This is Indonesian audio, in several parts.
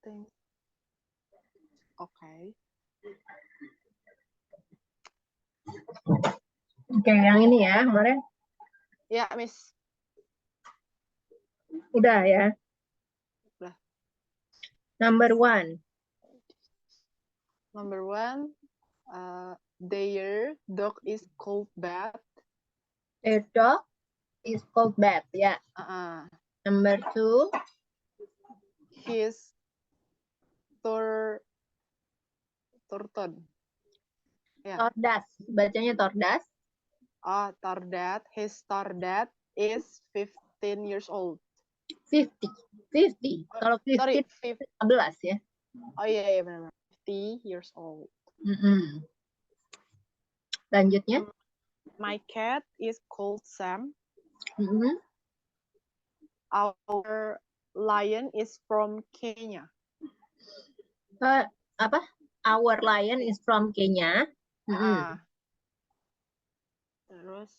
Things. Okay. Oke, yang ini ya kemarin. Ya, Miss. Udah ya. Udah. Number 1. Number 1, their dog is called Bat. Their dog is called Bat. Ya. Number 2. His Turton. Ya. Tordas. Bacanya Tordas. Tordat. His Tordat is 15 years old. 50. Kalau 15 Sorry, 15 ya. Oh iya benar. 50 years old. Lanjutnya. My cat is called Sam. Mm-hmm. Our lion is from Kenya. Apa? Our lion is from Kenya. Terus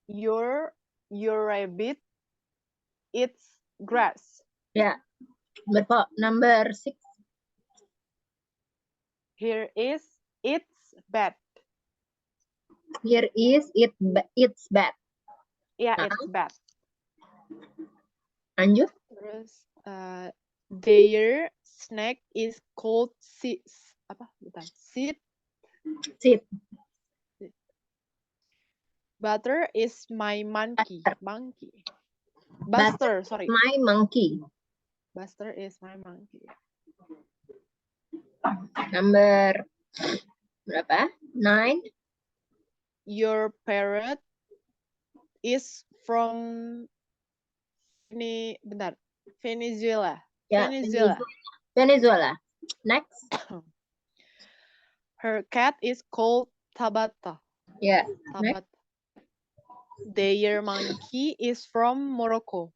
your rabbit eats grass. Ya. Number 6. Here is its bed. Here is its bed. Ya, its bed. Lanjut. Terus their snack is called seed. Butter is my monkey. Buster, sorry. My monkey. Buster is my monkey. Number berapa? 9. Your parrot is from Venezuela. Ya, Venezuela. Next. Her cat is called Tabata. Ya. Tabata. Their monkey is from Morocco.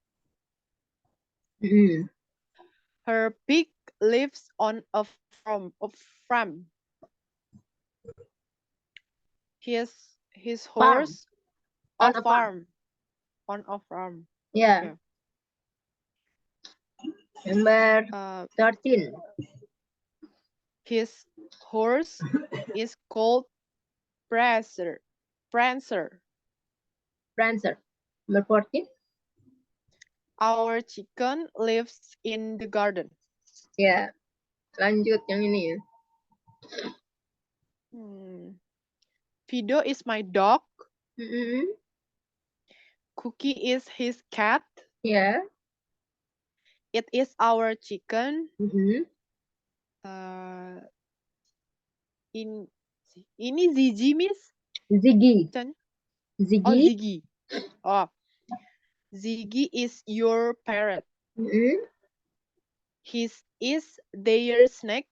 Her pig lives on a farm. His horse on a farm. On a farm. Yeah. Okay. Number 13. His horse is called Prancer. Number 14. Our chicken lives in the garden. Ya. Lanjut yang ini ya. Fido is my dog. Cookie is his cat. Yeah. It is our chicken. Ini Ziggy, Miss? Ziggy. Ziggy. Oh, Ziggy. Oh. Ziggy is your parrot. His is their snake.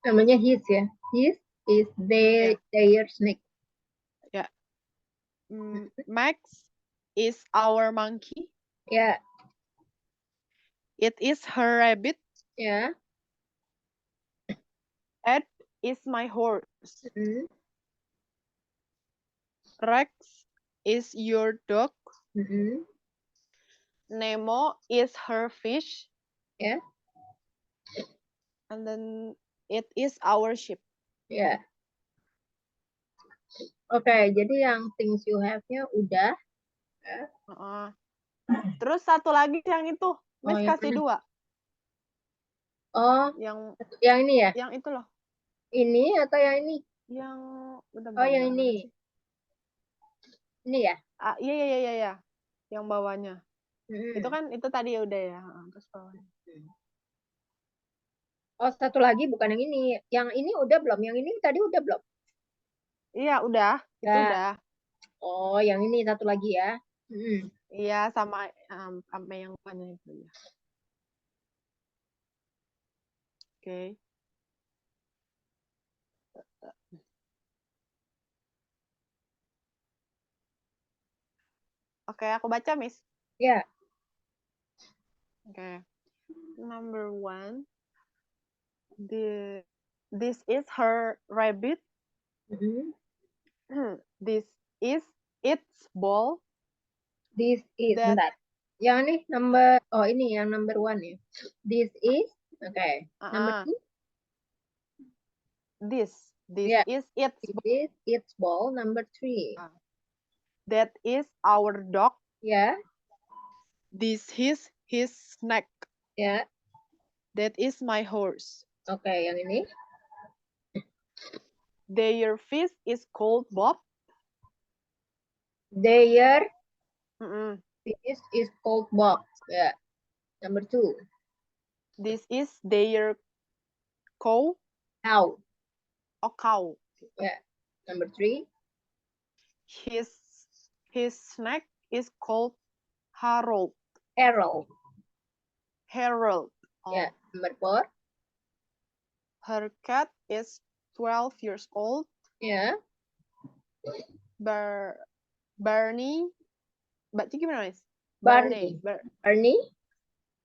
Namanya his ya. His is their snake. Ya. Max is our monkey. Ya. It is her rabbit. Ya. Ed is my horse. Rex is your dog. Nemo is her fish. Ya. And then it is our ship. Ya. Oke, jadi yang things you have-nya udah. Terus satu lagi yang itu, Miss kasih 2. Oh, yang ini ya? Yang itu loh. Ini atau yang ini? Yang yang ini. Ini ya? Iya. Yang bawahnya. Itu kan itu tadi ya udah ya. Terus bawahnya. Oh, satu lagi bukan yang ini. Yang ini udah belum? Yang ini tadi udah belum? Iya, udah. Itu udah. Oh, yang ini satu lagi ya. Iya, sama yang bawahnya itu ya. Oke. Oke, aku baca, Miss. Ya. Oke. Number 1. This is her rabbit. This is its ball. This is that. Yang ini number, oh ini yang number 1 ya. This is, okay. Number 2. This Yeah. is its This is its ball. Number 3. That is our dog. Yeah. This is his snack. Yeah. That is my horse. Okay, yang ini. Their fish is called Bob. Their fish is called Bob. Yeah. Number 2. This is their cow. Cow. Oh, cow. Yeah. Number 3. His snack is called Harold. Harold. Harold. Oh. Yeah. Number 4. Her cat is 12 years old. Yeah. Barney. Baca gimana, Miss? Barney. Barney.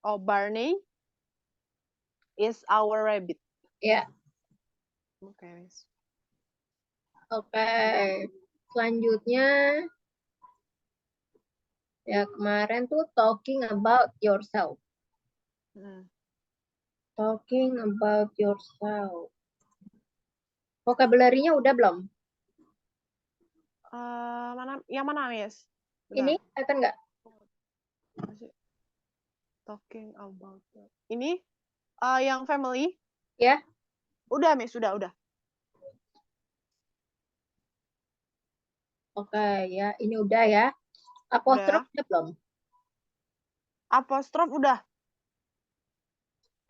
Oh, Barney is our rabbit. Yeah. Okay, Miss. Okay. Selanjutnya, ya kemarin tuh talking about yourself. Talking about yourself. Vocabulary-nya udah belum? Yang mana, Miss? Ini kelihatan nggak? Talking about ini yang family? Ya. Udah, Miss, udah. Oke, ya, ini udah ya. Apostrof udah belum? Apostrof udah.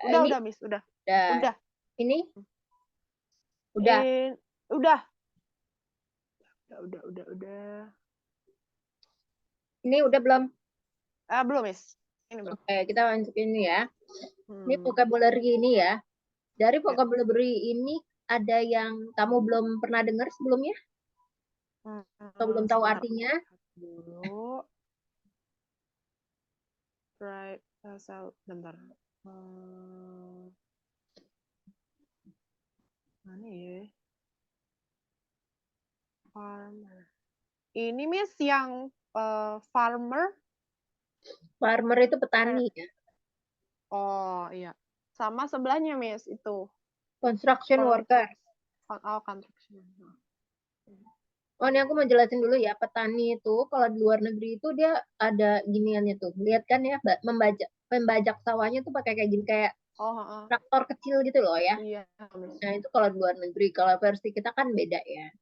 Ini? Udah, Miss, udah. Ini? Udah. Udah. Ini udah belum? Belum, Miss. Ini belum. Oke, kita lanjut ini ya. Ini vocabulary ini ya. Dari vocabulary ini ada yang kamu belum pernah dengar sebelumnya? Atau belum tahu artinya? Dulu. Right, bentar. Mana ya? Farmer. Ini, Miss, yang farmer. Farmer itu petani ya. Oh, iya. Sama sebelahnya, Miss, itu. Construction worker. Oh, construction. Oh, ini aku mau jelasin dulu ya. Petani itu kalau di luar negeri itu dia ada giniannya tuh. Lihat kan ya, pembajak sawahnya tuh pakai kayak gini, kayak traktor kecil gitu loh ya. Iya. Nah, itu kalau di luar negeri. Kalau versi kita kan beda ya.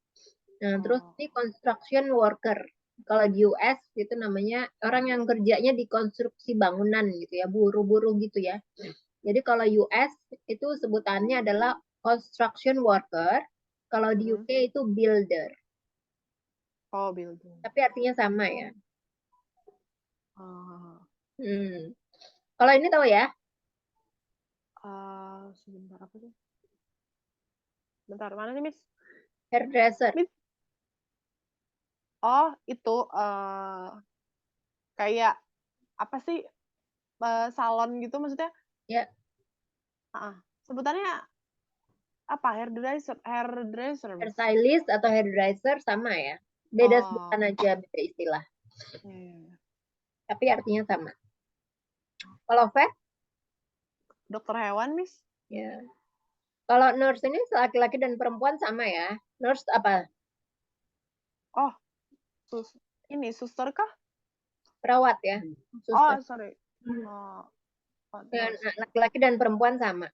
Nah, terus ini construction worker. Kalau di US itu namanya orang yang kerjanya di konstruksi bangunan gitu ya, buruh-buruh gitu ya. Jadi kalau US itu sebutannya adalah construction worker. Kalau di UK itu builder. Oh, builder. Tapi artinya sama ya. Kalau ini tahu ya? Sebentar, apa sih? Bentar, mana nih, Miss? Hairdresser. Oh, itu kayak apa sih? Salon gitu maksudnya? Ya. Sebutannya apa? Hairdresser. Hairstylist atau hairdresser sama ya. Beda sebutan aja, beda istilah. Tapi artinya sama. Kalau vet? Dokter hewan, Miss? Ya. Kalau nurse ini laki-laki dan perempuan sama ya. Nurse apa? Oh, ini suster kah? Perawat ya. Suster. Oh, sorry. Laki-laki dan perempuan sama.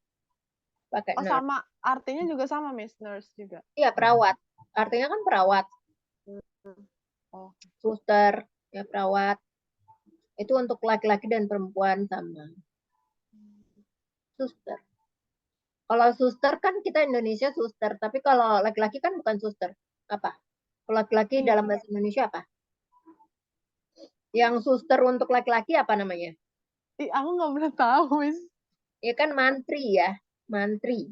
Pakai nurse. Sama. Artinya juga sama, Miss. Nurse juga. Iya, perawat. Artinya kan perawat. Suster, ya perawat. Itu untuk laki-laki dan perempuan sama. Suster. Kalau suster kan kita Indonesia suster, tapi kalau laki-laki kan bukan suster. Apa? Kalau laki-laki dalam bahasa Indonesia apa? Yang suster untuk laki-laki apa namanya? Aku nggak pernah tahu, Miss. Ya kan mantri ya, mantri.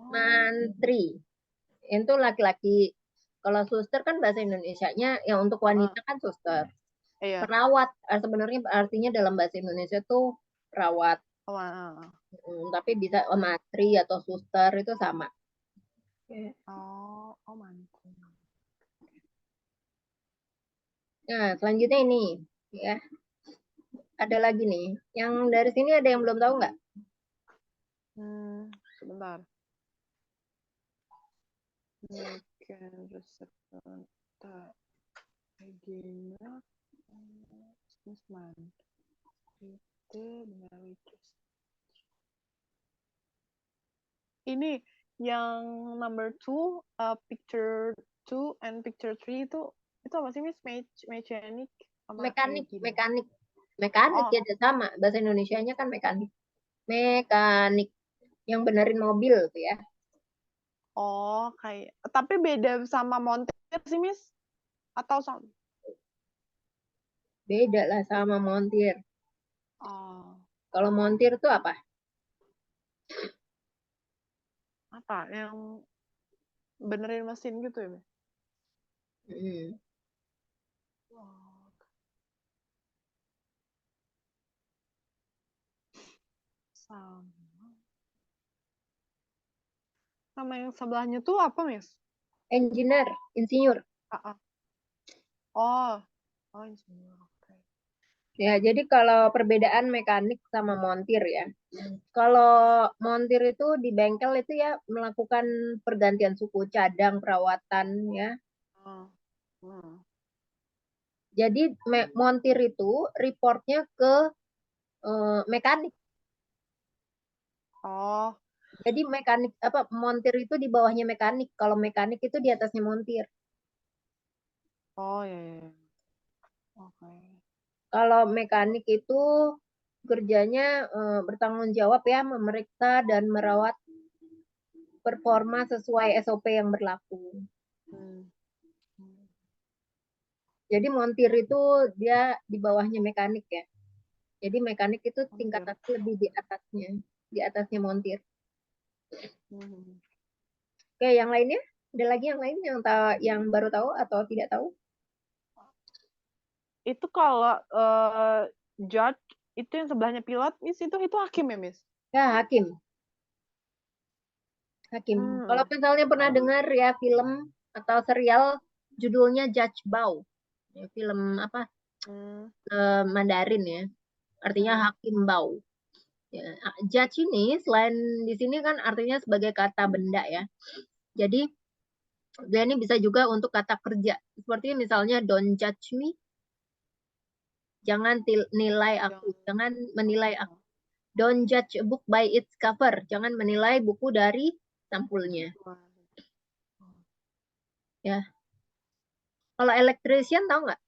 Mantri. Itu laki-laki. Kalau suster kan bahasa Indonesianya yang untuk wanita kan suster. Perawat sebenarnya artinya dalam bahasa Indonesia tuh perawat. Tapi bisa mantri atau suster itu sama. Mantri. Nah, selanjutnya ini. Ya, ada lagi nih. Yang dari sini ada yang belum tahu nggak? Sebentar. Reception agenda businessman itu benar itu. Ini yang number 2, picture 2 and picture 3 itu apa sih, Miss? Mechanic sama Mekanik Oh, ya sama. Bahasa Indonesianya kan mekanik. Mekanik yang benerin mobil tuh ya. oh kayak tapi beda sama montir sih, Miss? Atau sama? Beda lah sama montir. Oh, Kalau montir tuh apa? apa yang benerin mesin gitu ya, Miss? Hmm. Oh, sama. Sama yang sebelahnya tuh apa, Miss? Engineer, insinyur. Ah, ah. Oh, insinyur. Oke. Ya, jadi kalau perbedaan mekanik sama montir ya. Kalau montir itu di bengkel itu ya melakukan pergantian suku cadang, perawatan ya. Oh. Hmm. Jadi montir itu reportnya ke mekanik. Oh, Jadi mekanik apa montir itu di bawahnya mekanik. Kalau mekanik itu di atasnya montir. oh ya, ya, ya. Oke. Kalau mekanik itu kerjanya bertanggung jawab ya memeriksa dan merawat performa sesuai SOP yang berlaku. Hmm. Hmm. Jadi montir itu dia di bawahnya mekanik ya. Jadi mekanik itu Montir. tingkatannya lebih di atasnya montir. Hmm. Oke, yang lainnya? Ada lagi yang lain yang baru tahu atau tidak tahu? Itu kalau judge itu yang sebelahnya pilot, Miss, itu hakim ya, Miss? Ya, hakim. Hakim. Kalau Hmm. misalnya pernah dengar ya film atau serial judulnya Judge Bau. Ya, film apa? Hmm. Mandarin ya. Artinya Hmm. hakim bau. Ya, judge ini selain di sini kan artinya sebagai kata benda ya. Jadi dia ini bisa juga untuk kata kerja. Seperti misalnya don't judge me, jangan nilai aku, Jangan. jangan menilai aku. Oh. Don't judge a book by its cover, jangan menilai buku dari sampulnya. Ya, kalau electrician tahu nggak?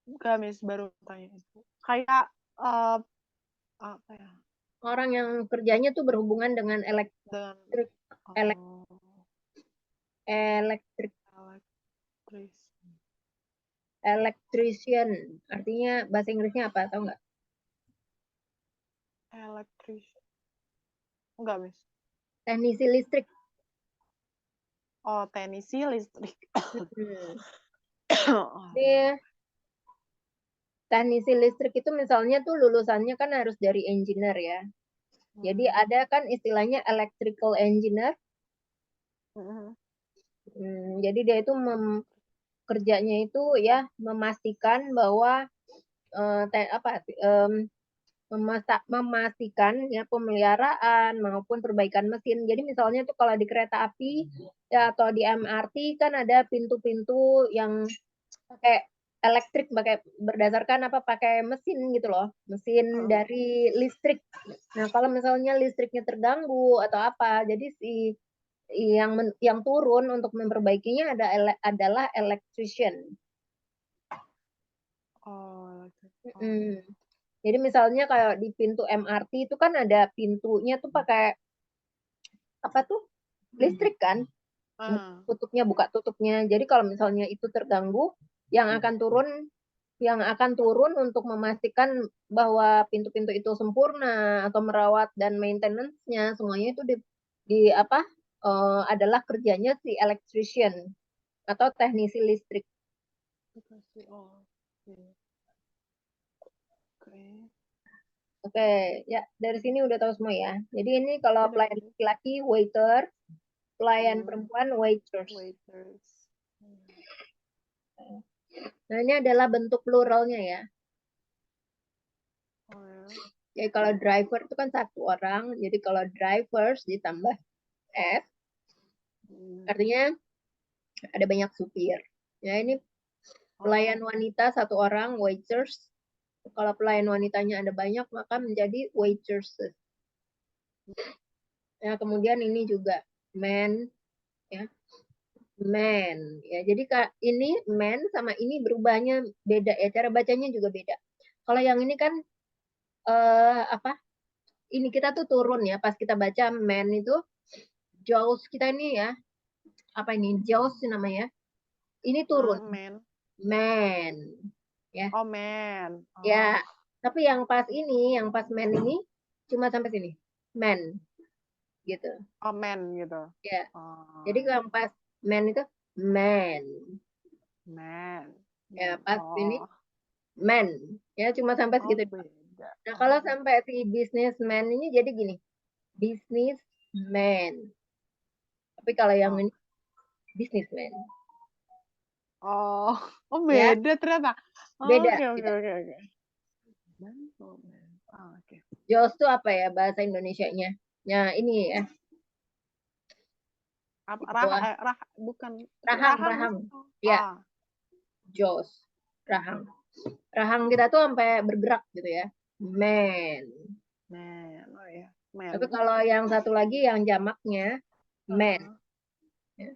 Enggak, Miss, baru tanya itu. Kayak apa ya? Orang yang kerjanya tuh berhubungan dengan Dengan elek, oh, elektrik, elektris, electrician. Artinya bahasa Inggrisnya apa? Tahu nggak? elektris. Enggak, Miss. Teknisi listrik. Oh, teknisi listrik. Hmm. Oh. Ini teknisi listrik itu misalnya tuh lulusannya kan harus dari engineer ya. Jadi Hmm. ada kan istilahnya electrical engineer. Hmm. Jadi dia itu kerjanya itu ya memastikan bahwa apa memastikan ya pemeliharaan maupun perbaikan mesin. Jadi misalnya tuh kalau di kereta api ya atau di MRT kan ada pintu-pintu yang pakai elektrik pakai berdasarkan apa pakai mesin gitu loh mesin dari listrik. Nah kalau misalnya listriknya terganggu atau apa jadi si yang turun untuk memperbaikinya adalah electrician. Oh, Hmm. Jadi misalnya kayak di pintu MRT itu kan ada pintunya tuh pakai apa tuh listrik kan ah, tutupnya buka tutupnya. Jadi kalau misalnya itu terganggu yang akan turun untuk memastikan bahwa pintu-pintu itu sempurna atau merawat dan maintenance-nya semuanya itu di apa adalah kerjanya si electrician atau teknisi listrik. dikasih oh, oke. Oke. Oke, ya dari sini udah tahu semua ya. Jadi ini kalau Udah, pelayan Miss. laki-laki waiter, pelayan Hmm. perempuan waitress. Waiters. Hmm. Nah, ini adalah bentuk pluralnya ya. Oh, ya. Jadi kalau driver itu kan satu orang, jadi kalau drivers ditambah S, artinya ada banyak supir. Ya, ini pelayan wanita satu orang, waiters. Kalau pelayan wanitanya ada banyak, maka menjadi waitresses. Ya, kemudian ini juga men, ya, men. Ya, jadi ini men sama ini berubahnya beda ya, cara bacanya juga beda. Kalau yang ini kan apa? Ini kita tuh turun ya, pas kita baca men itu jaws kita ini ya, apa ini jaws namanya? Ini turun, Man. men, ya, Oh, man. ya. Oh. Tapi yang pas ini, yang pas men ini cuma sampai sini, men, gitu. Oh, man gitu. Ya, Oh, jadi yang pas men itu man, man. ya Man. pas ini Oh. man, ya cuma sampai Oh, segitu. beda. Nah, kalau Oh. sampai si businessman ini jadi gini, businessman. Tapi kalau yang Oh. ini businessman, Oh, oh ya beda ternyata. Oh, beda. oke, oke, Beda. oke, oke. Man, oh, man. Oh, oke. Jaws itu apa ya bahasa Indonesianya? Ya ini ya, Apa di bawah bukan rahang, rahang rahang. nggak sih? Oh. Ya, Ah. Jaws, rahang. Rahang kita tuh sampai bergerak gitu ya. Man. Man. Oh ya, Tapi man. kalau yang satu lagi yang jamaknya man. Ah. Ya.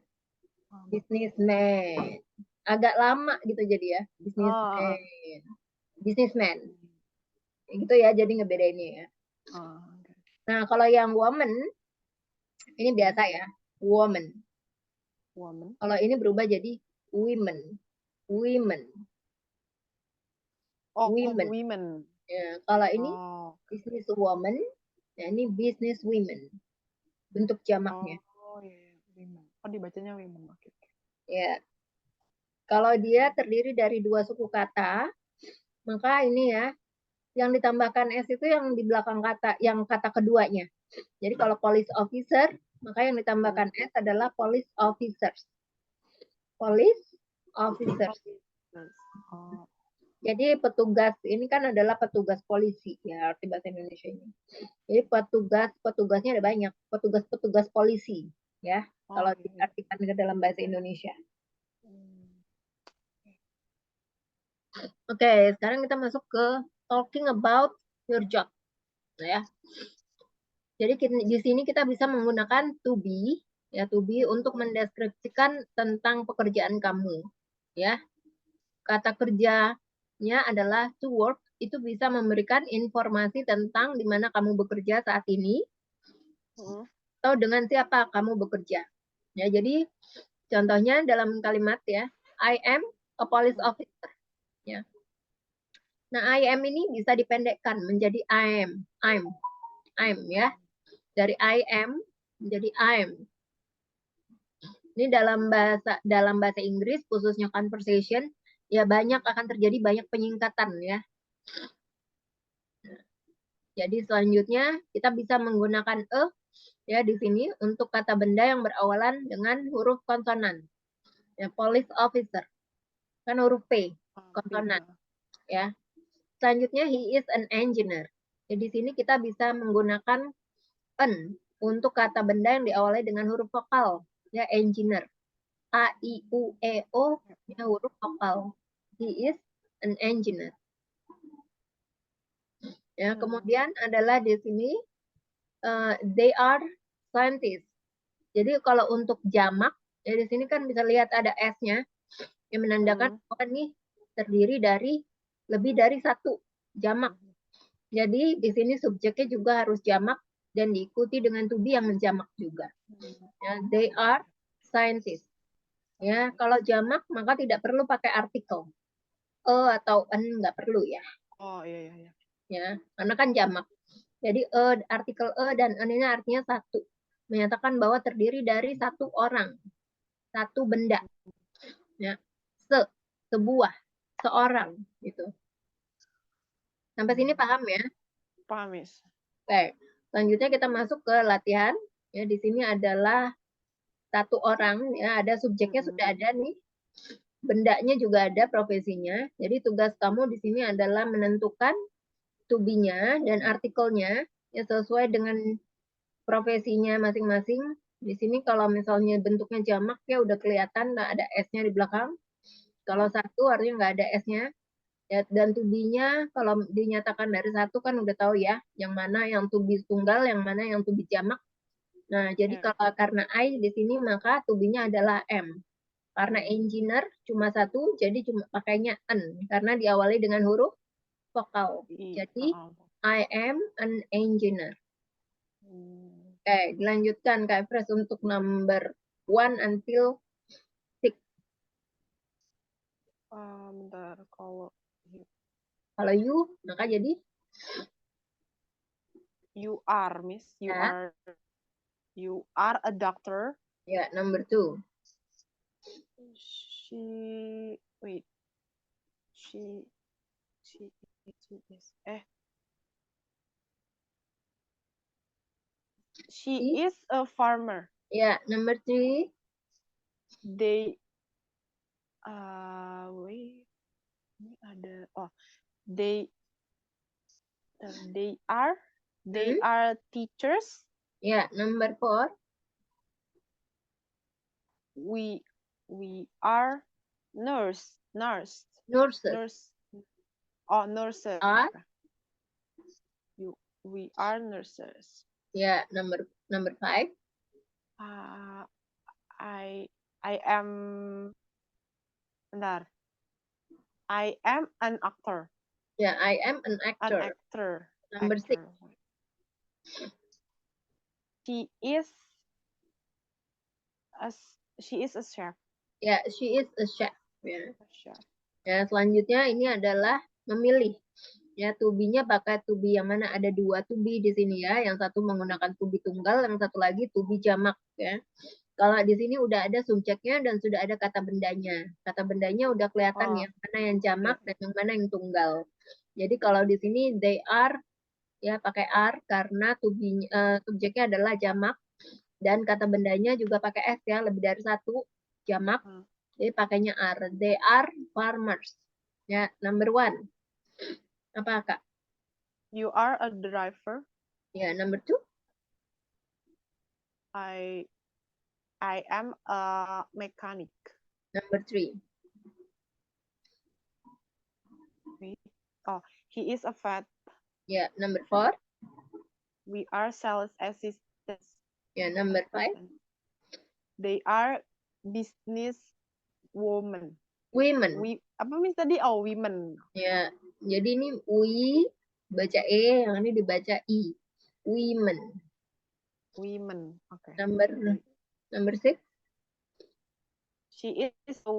Um, Businessman. Agak lama gitu jadi ya. oh. Businessman. Businessman. Gitu ya, jadi ngebedainnya ya. Oh, oke. Nah, kalau yang woman, ini biasa ya. Woman. Woman. Kalau ini berubah jadi women. Women. Oh, oh, Women. women. Ya, kalau ini Oh. business woman, nah ini business women. Bentuk jamaknya. Oh, iya, iya, women. Oh, dibacanya women. Oke. Oke. Ya, kalau dia terdiri dari dua suku kata, maka ini ya, yang ditambahkan S itu yang di belakang kata, yang kata keduanya. Jadi kalau police officer, maka yang ditambahkan S adalah police officers. Police officers. Oh. Jadi petugas ini kan adalah petugas polisi ya arti bahasa Indonesia ini. Jadi petugasnya ada banyak, petugas polisi ya Oh, kalau iya, iya. diartikan ke dalam bahasa Indonesia. Oke, sekarang kita masuk ke talking about your job ya. Jadi di sini kita bisa menggunakan to be ya to be untuk mendeskripsikan tentang pekerjaan kamu ya. Kata kerjanya adalah to work, itu bisa memberikan informasi tentang di mana kamu bekerja saat ini atau dengan siapa kamu bekerja. Ya, jadi contohnya dalam kalimat ya, I am a police officer ya. Nah, I am ini bisa dipendekkan menjadi I'm ya. Dari I am menjadi I'm. Ini dalam bahasa Inggris khususnya conversation ya banyak akan terjadi banyak penyingkatan ya. Jadi selanjutnya kita bisa menggunakan ya di sini untuk kata benda yang berawalan dengan huruf konsonan. Ya, police officer kan huruf P konsonan ya. Selanjutnya he is an engineer. Jadi di sini kita bisa menggunakan an untuk kata benda yang diawali dengan huruf vokal ya engineer. A I U E O ya huruf vokal. He is an engineer. Ya, kemudian adalah di sini they are scientists. Jadi kalau untuk jamak, ya di sini kan bisa lihat ada S-nya yang menandakan bahwa ini terdiri dari lebih dari satu jamak. Jadi di sini subjeknya juga harus jamak dan diikuti dengan to be yang menjamak juga. Ya, they are scientists. Ya, kalau jamak maka tidak perlu pakai artikel. Atau an nggak perlu ya. Oh, iya, iya, iya. Ya, karena kan jamak. Jadi artikel dan an ini artinya satu. Menyatakan bahwa terdiri dari satu orang, satu benda. Ya. Sebuah, seorang gitu. Sampai sini paham ya? Paham, Miss. Oke. Selanjutnya kita masuk ke latihan. Ya, di sini adalah satu orang ya, ada subjeknya sudah ada nih. bendanya juga ada profesinya. Jadi tugas kamu di sini adalah menentukan to be-nya dan artikelnya ya sesuai dengan profesinya masing-masing. Di sini kalau misalnya bentuknya jamak ya udah kelihatan ada S-nya di belakang. Kalau satu artinya nggak ada S-nya. Ya, dan to be-nya kalau dinyatakan dari satu kan udah tahu ya, yang mana yang to be tunggal, yang mana yang to be jamak. Nah, jadi Ya. kalau karena I di sini maka to be-nya adalah M. Karena engineer cuma satu, jadi cuma pakainya N. Karena diawali dengan huruf vokal. Jadi, I am an engineer. Oke, dilanjutkan Kak Efres untuk number 1 until 6. Bentar, kalau you, maka jadi you are, Miss, ya, you are a doctor. ya number 2. Wait, she is, she is a farmer. Ya, number 3. They, wait, ini ada, they are teachers. Ya, number 4. We are nurses. Oh, nurses. Are. We are nurses. Ya, number 5. I am, bentar. I am an actor. Ya, I am an actor. Number 6. She is a chef. Ya, she is a chef. Ya. A chef. Ya, selanjutnya ini adalah memilih. Ya, to be-nya pakai to be yang mana ada 2 to be di sini ya. Yang satu menggunakan to be tunggal, yang satu lagi to be jamak ya. Kalau di sini udah ada subjeknya dan sudah ada kata bendanya. Kata bendanya udah kelihatan yang mana yang jamak dan yang mana yang tunggal. Jadi kalau di sini they are ya pakai are karena to be subjeknya adalah jamak dan kata bendanya juga pakai s ya, lebih dari satu jamak. Jadi pakainya are. They are farmers. Ya, number 1. Apa Kak? You are a driver. Ya, number 2. I am a mechanic. Number 3. He is a vet. Ya, number 4. We are sales assistants. Ya, number 5. They are business women. Women. Apa Miss tadi? Oh, women. Ya, jadi ini we baca e, yang ini dibaca i. Women. Okay. Number 6. She is a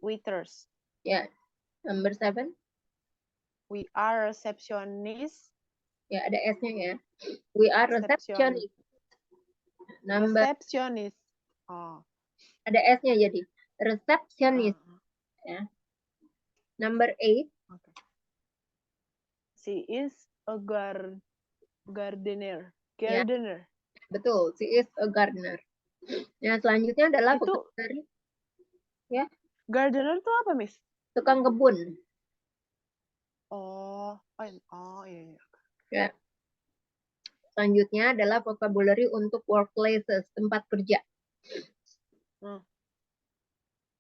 waitress. Ya, number 7. We are receptionist. Ya, ada s-nya ya. We are receptionist. Receptionist. Ada s-nya jadi receptionist. Ya. Number 8. Okay. She is a gardener. Ya. Betul, she is a gardener. Nah, selanjutnya adalah vocabulary. Ya. Gardener itu apa, Miss? Tukang kebun. Iya. Ya. Selanjutnya adalah vocabulary untuk workplaces, tempat kerja.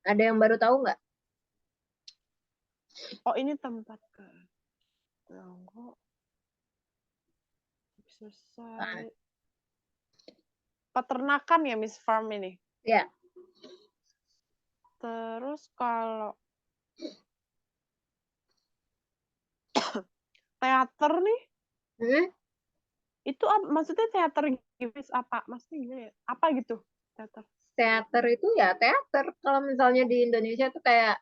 Ada yang baru tahu nggak? Oh, ini tempat kerja. Selesai. Peternakan ya, Miss, farm ini? Ya. Terus kalau teater nih, itu maksudnya teater Miss apa? Maksudnya gimana ya? Apa gitu teater? Teater itu ya teater. Kalau misalnya di Indonesia tuh kayak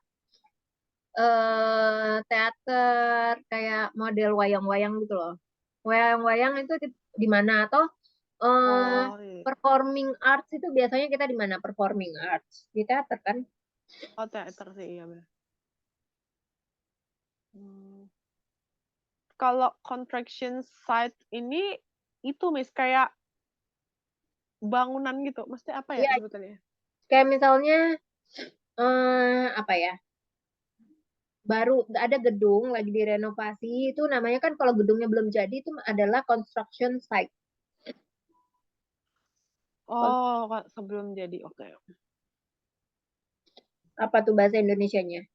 teater kayak model wayang-wayang gitu loh. Wayang-wayang itu di mana atau performing arts itu biasanya kita di mana? Performing arts di teater kan? Oh, teater sih, iya benar. Kalau contraction site ini itu Miss kayak bangunan gitu. Maksudnya apa ya sebutannya? Kayak misalnya apa ya? Baru ada gedung lagi direnovasi, itu namanya kan kalau gedungnya belum jadi itu adalah construction site. Oh, sebelum jadi. Oke. Apa tuh bahasa Indonesianya?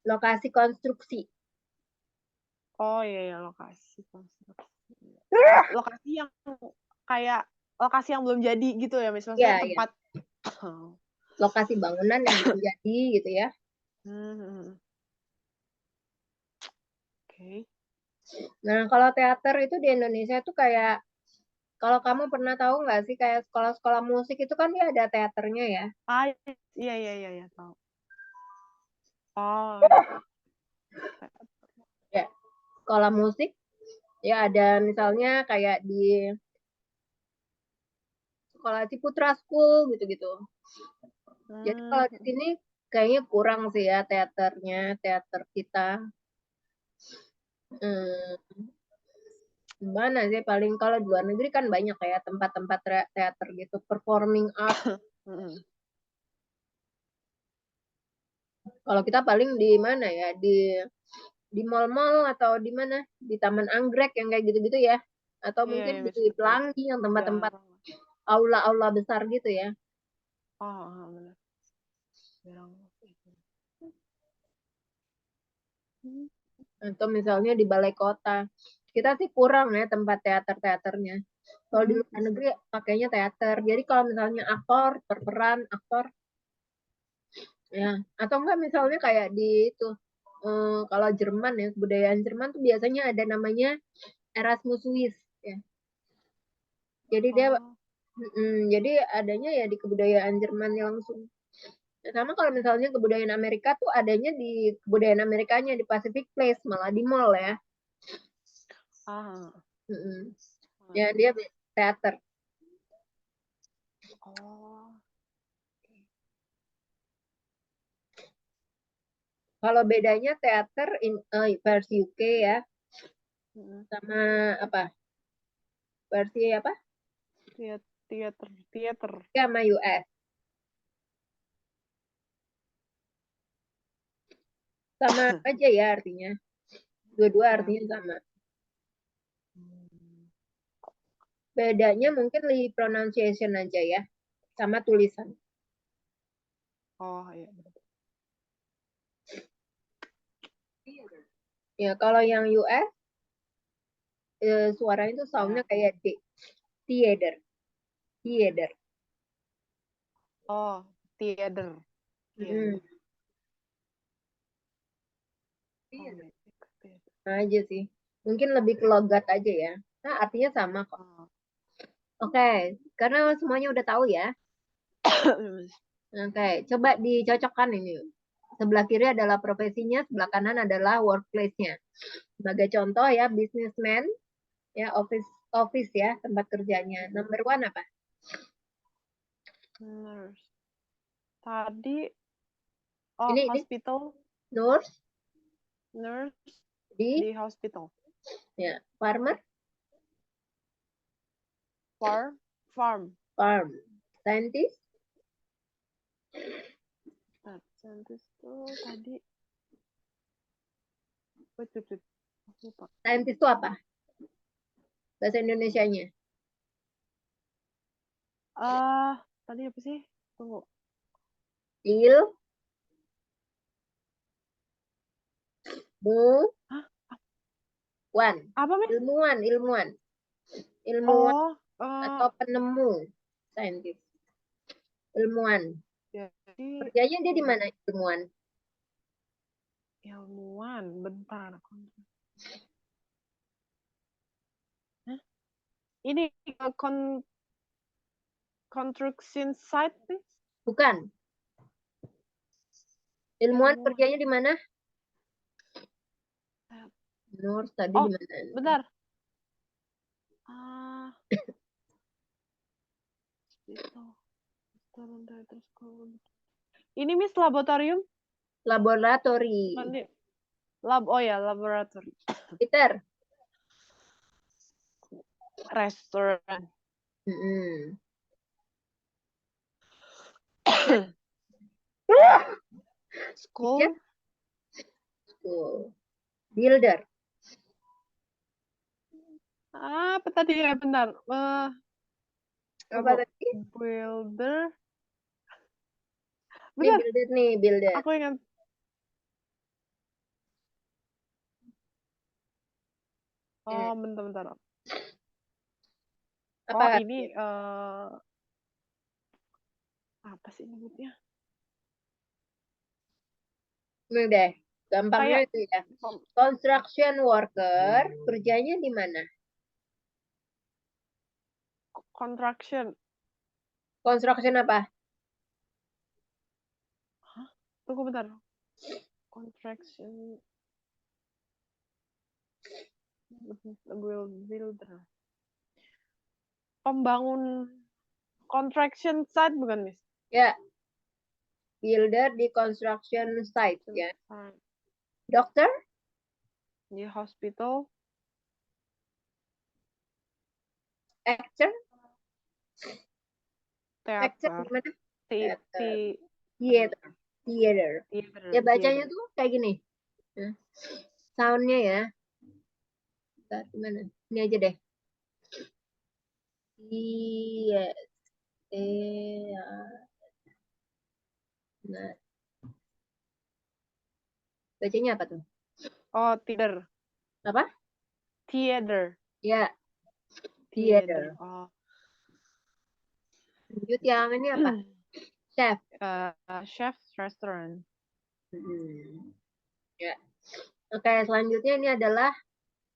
Lokasi konstruksi. Oh iya ya, lokasi konstruksi. Lokasi yang kayak lokasi yang belum jadi gitu ya, misalnya Ya, ya. tempat. Lokasi bangunan yang belum jadi gitu ya. Oke. Nah, kalau teater itu di Indonesia itu kayak, kalau kamu pernah tahu nggak sih kayak sekolah-sekolah musik itu kan dia ada teaternya ya. Ah, iya iya iya iya tahu. Oh, Ya, sekolah musik ya ada misalnya kayak di sekolah Ciputra School gitu-gitu. Jadi kalau di sini kayaknya kurang sih ya teaternya, teater kita. Hmm, Mana sih paling kalau di luar negeri kan banyak ya tempat-tempat teater gitu, performing art. Kalau kita paling di mana ya? Di mall-mall atau di mana? Di Taman Anggrek yang kayak gitu-gitu ya. Atau iya mungkin iya di bisa betul. Pelangi yang tempat-tempat Jarang. aula-aula besar gitu ya. Oh, benar. Jarang. Atau misalnya di balai kota. Kita sih kurang ya tempat teater-teaternya. Kalau di luar negeri pakainya teater. Jadi kalau misalnya aktor, berperan aktor, ya. Atau enggak misalnya kayak di itu, kalau Jerman ya, kebudayaan Jerman tuh biasanya ada namanya Erasmus Swiss ya. Jadi dia, Oh, jadi adanya ya di kebudayaan Jerman langsung. Ya, sama kalau misalnya kebudayaan Amerika tuh adanya di kebudayaan Amerikanya di Pacific Place, malah di mall ya. Mm-mm. Ya dia teater. oh, Kalau bedanya teater versi UK ya, sama apa? Versi apa? teater, teater. Ya, sama US. Sama aja ya artinya. Dua-dua Ya. artinya sama. Bedanya mungkin di pronunciation aja ya, sama tulisan. Oh iya. Ya, kalau yang US, suaranya itu soundnya Ya. kayak D. Theater. Theater. Oh, theater. Mm-mm. Theater. Oh, theater. Nah, aja sih. Mungkin lebih ke logat aja ya. Nah, artinya sama kok. Oh. Oke, karena semuanya udah tahu ya. Oke, coba dicocokkan ini. Sebelah kiri adalah profesinya, sebelah kanan adalah workplace-nya. Sebagai contoh ya, businessman, ya office office ya, tempat kerjanya. Number one apa? Nurse. Tadi, oh, Ini hospital. nurse Nurse di di hospital. ya, farmer, Farm. farm, scientist, Scientist tuh tadi. Wait. Lupa. scientist itu apa? Bahasa Indonesianya. Tadi apa sih? Tunggu. Il, mu, Hah? wan, Apa, Miss? ilmuwan, ilmuwan, ilmuwan Oh, atau penemu, scientist, ilmuwan. jadi Kerjanya dia di mana ilmuwan? ilmuwan. Bentar. Hah? Ini construction site, Miss? Bukan. Ilmuwan Ilmuwan. kerjanya di mana? Nurse tadi di Oh, mana? bentar. Ah, itu. Ini Miss laboratorium? Laboratori. Oh ya, laboratorium. Peter. Restoran. Mm-mm. School. School. Builder. Apa tadi ya? Bentar. Apa tadi? Builder. Ini Bentar. builder nih, builder. Aku ingat. Oh, bentar. Apa? Oh, ini apa sih nyebutnya? Ini deh, gampangnya Kayak itu ya. Construction worker kerjanya di mana? contraction. Construction apa? Tunggu bentar. Contraction. Builder. Pembangun contraction site bukan, Miss? Ya, builder di construction site ya. Dokter? Di hospital. Actor? Actor Teater. gimana? Theater. Theater. Ya bacanya tuh kayak gini. Soundnya ya. Gimana? Ini aja deh. Iya. Nah. Bacanya apa tuh? Oh, theater. Apa? Theater. Ya. Theater. Oh. Lanjut yang ini apa? Chef. Chef restaurant. Ya. Oke, selanjutnya ini adalah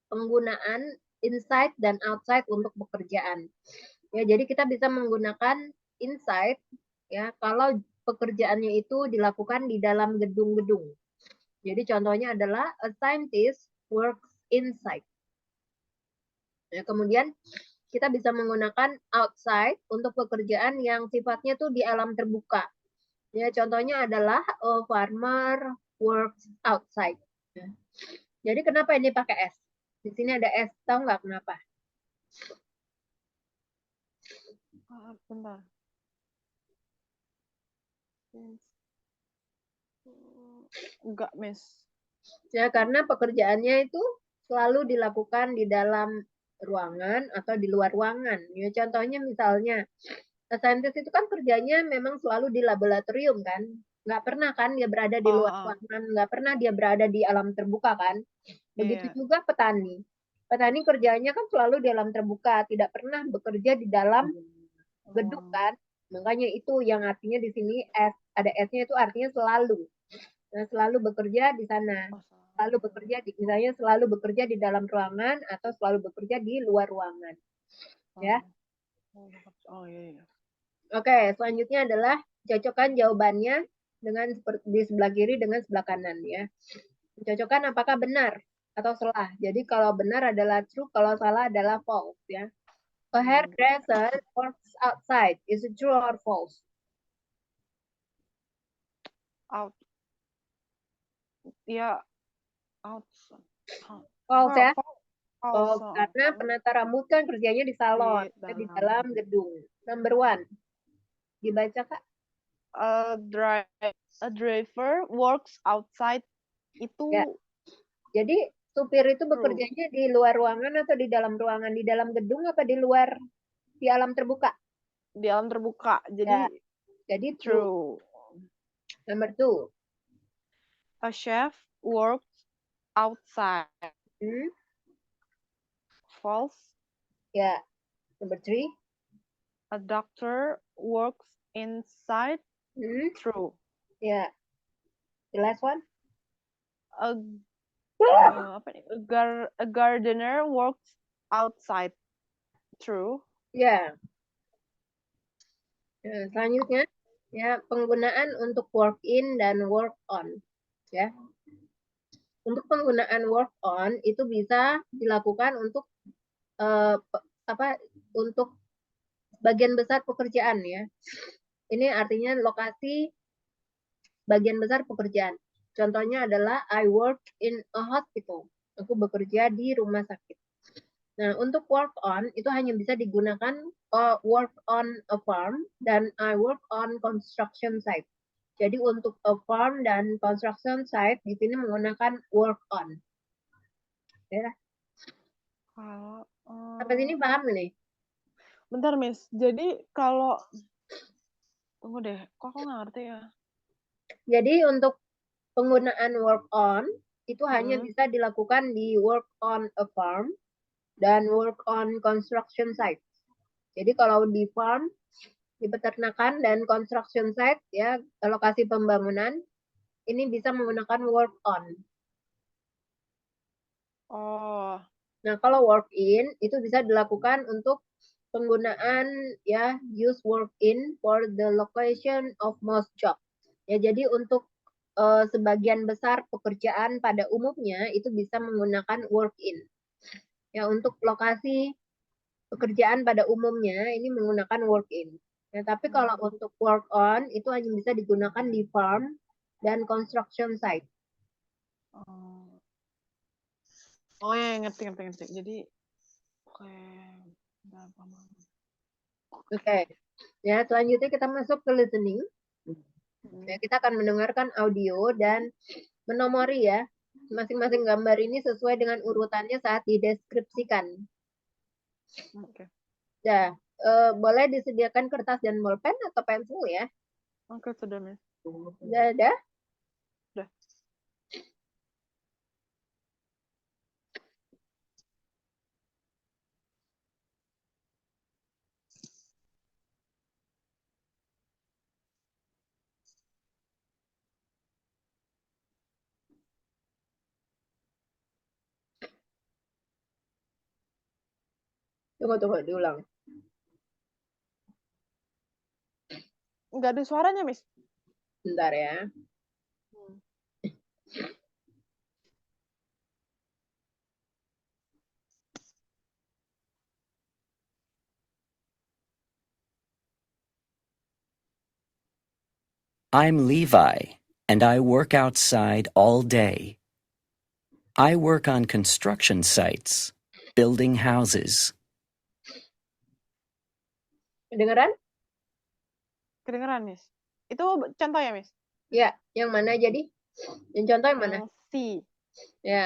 penggunaan inside dan outside untuk pekerjaan. Ya, jadi kita bisa menggunakan inside ya kalau pekerjaannya itu dilakukan di dalam gedung-gedung. Jadi contohnya adalah a scientist works inside. Ya, kemudian kita bisa menggunakan outside untuk pekerjaan yang sifatnya tuh di alam terbuka. Ya, contohnya adalah a farmer works outside. Ya. Jadi kenapa ini pakai S? Di sini ada S, tahu nggak kenapa? Bentar. Enggak, Miss. Ya, karena pekerjaannya itu selalu dilakukan di dalam ruangan atau di luar ruangan. Ya, contohnya misalnya, saintis itu kan kerjanya memang selalu di laboratorium kan. Nggak pernah kan dia berada di luar ruangan, nggak pernah dia berada di alam terbuka kan. Begitu juga petani. Petani kerjanya kan selalu di alam terbuka, tidak pernah bekerja di dalam gedung kan. Makanya itu yang artinya di sini S, ada S-nya itu artinya selalu. Nah, selalu bekerja di sana. Selalu bekerja di, misalnya selalu bekerja di dalam ruangan atau selalu bekerja di luar ruangan. Ya. Oh iya. Oke, selanjutnya adalah cocokkan jawabannya dengan di sebelah kiri dengan sebelah kanan ya. Cocokkan apakah benar atau salah. Jadi kalau benar adalah true, kalau salah adalah false ya. A hairdresser works outside. Is it true or false? Out. Ya, out. False ya. False. Karena penata rambut kan kerjanya di salon, di dalam gedung. Number 1. Dibaca Kak. A driver works outside itu. Ya. Jadi supir itu bekerjanya di luar ruangan atau di dalam ruangan? Di dalam gedung apa di luar, di alam terbuka? Di alam terbuka. Jadi true. Number 2. A chef works outside. False. Ya. Number 3. A doctor works inside. True. Ya. The last one. A gardener works outside. True. Ya. Nah, selanjutnya ya penggunaan untuk work in dan work on ya. Untuk penggunaan work on itu bisa dilakukan untuk untuk bagian besar pekerjaan ya. Ini artinya lokasi bagian besar pekerjaan. Contohnya adalah I work in a hospital. Aku bekerja di rumah sakit. Nah, untuk work on itu hanya bisa digunakan work on a farm dan I work on construction site. Jadi untuk a farm dan construction site di sini menggunakan work on. Ya, Kalau sampai sini paham nih? bentar, Miss. Jadi kalau tunggu deh, kok aku nggak ngerti ya? Jadi untuk penggunaan work on itu hanya Hmm. bisa dilakukan di work on a farm dan work on construction site. Jadi kalau di farm, di peternakan dan construction site ya, lokasi pembangunan ini bisa menggunakan work on. Oh, Nah, kalau work in itu bisa dilakukan untuk penggunaan ya use work in for the location of most job. Ya, jadi untuk sebagian besar pekerjaan pada umumnya itu bisa menggunakan work in. Ya, untuk lokasi pekerjaan pada umumnya ini menggunakan work in. Ya, tapi kalau untuk work on itu hanya bisa digunakan di farm dan construction site. oh ya, ngerti. Jadi, oke, Oke. Ya, selanjutnya kita masuk ke listening. Ya, kita akan mendengarkan audio dan menomori ya. Masing-masing gambar ini sesuai dengan urutannya saat dideskripsikan. Oke. Ya, boleh disediakan kertas dan bolpen atau pensil ya. Oke, sudah, Miss. Udah ada? Udah. Tunggu, diulang. Nggak ada suaranya, Miss. Bentar ya. I'm Levi, and I work outside all day. I work on construction sites, building houses. Kedengeran? Kedengeran, Miss. Itu contoh ya, Miss? Ya, yang mana jadi? Yang contoh yang mana? Yang C. Ya.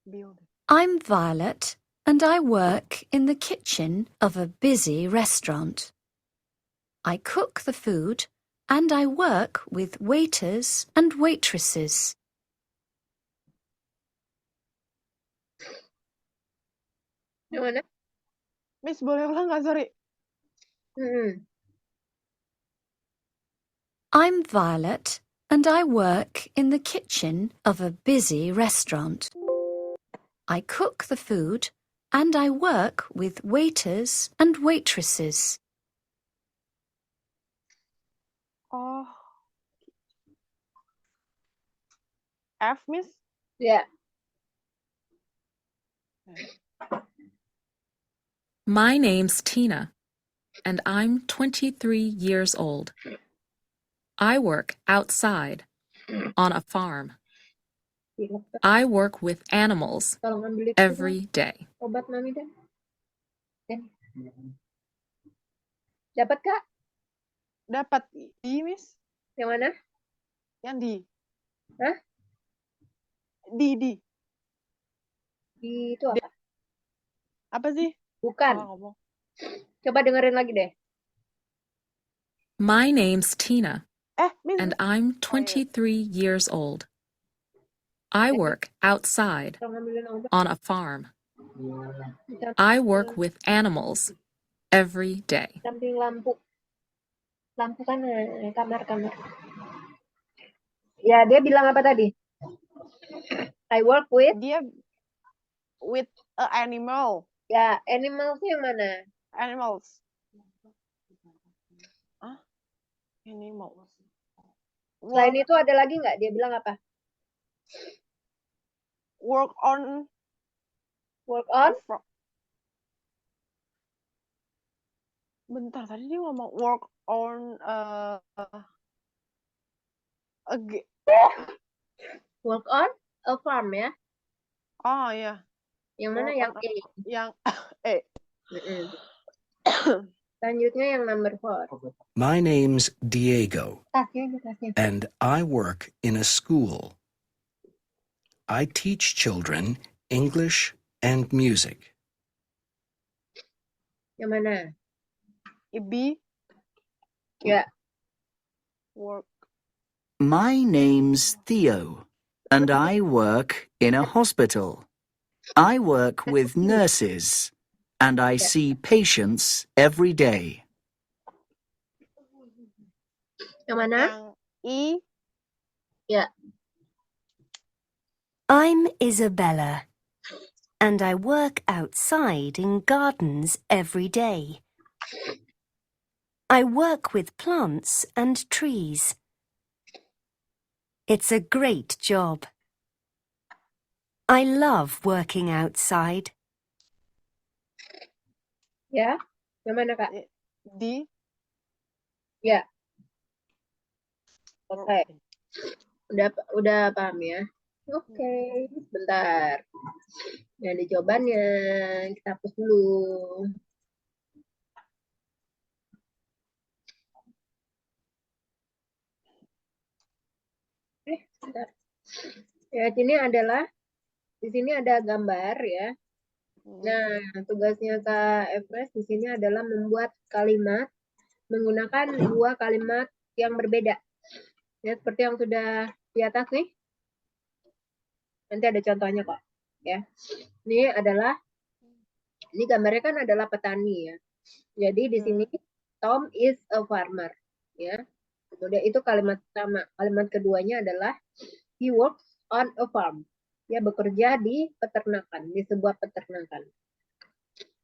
Build. I'm Violet, and I work in the kitchen of a busy restaurant. I cook the food, and I work with waiters and waitresses. Yang mana? Miss, boleh ulang nggak? Sorry. I'm Violet, and I work in the kitchen of a busy restaurant. I cook the food, and I work with waiters and waitresses. Oh. F, Miss? Ya. My name's Tina, and I'm 23 years old. I work outside on a farm. I work with animals Tolong ambil itu every day. obat mami dan. Dapat Kak? Dapat di, Miss? Yang mana? Yang di. Hah? Di. Di itu apa? Apa sih? Bukan. Salah ngomong. Coba dengerin lagi deh. My name's Tina, Miss. and I'm 23 years old. I work outside Tolong ambilin obat. on a farm. I work with animals every day. Samping lampu. Lampu kan kamar. Ya, dia bilang apa tadi? I work with? Dia with a animal. Ya, animals yang mana? Animals. Animals. Selain itu ada lagi nggak? Dia bilang apa? Work on. Bentar, tadi dia ngomong work on work on a farm ya? Oh ya. Yang mana yang A? Yang Selanjutnya yang number 4. My name's Diego, Tasnya aja, tasnya. and I work in a school. I teach children English and music. Yang mana? B, Ya. work. My name's Theo, and I work in a hospital. I work with nurses, and I see patients every day. Yang mana? Yang E, Ya. I'm Isabella, and I work outside in gardens every day. I work with plants and trees. It's a great job. I love working outside. Ya. Yang mana, Kak? D, Ya. Oke. Udah paham ya? Oke. Bentar. Nah, di jawabannya kita hapus dulu. Bentar. Ya, di sini ada gambar ya. Nah, tugasnya Kak Everest di sini adalah membuat kalimat menggunakan 2 kalimat yang berbeda. Ya, seperti yang sudah di atas nih. Nanti ada contohnya kok. Ya. Ini gambarnya kan adalah petani ya. Jadi di sini Tom is a farmer. Ya. Kemudian itu kalimat pertama. Kalimat keduanya adalah he works on a farm. Dia bekerja di peternakan, di sebuah peternakan.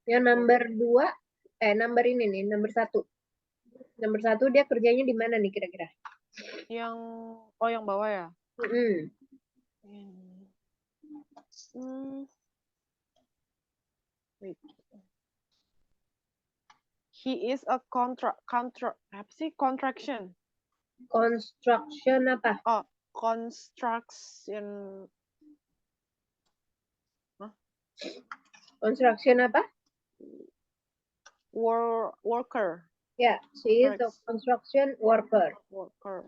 Yang number 2, number ini nih, number 1. Nomor 1 dia kerjanya di mana nih kira-kira? yang bawah ya. Wait. He is a apa sih contraction? Construction apa? Oh, construction. Construction apa? Worker. Ya, she is a construction worker.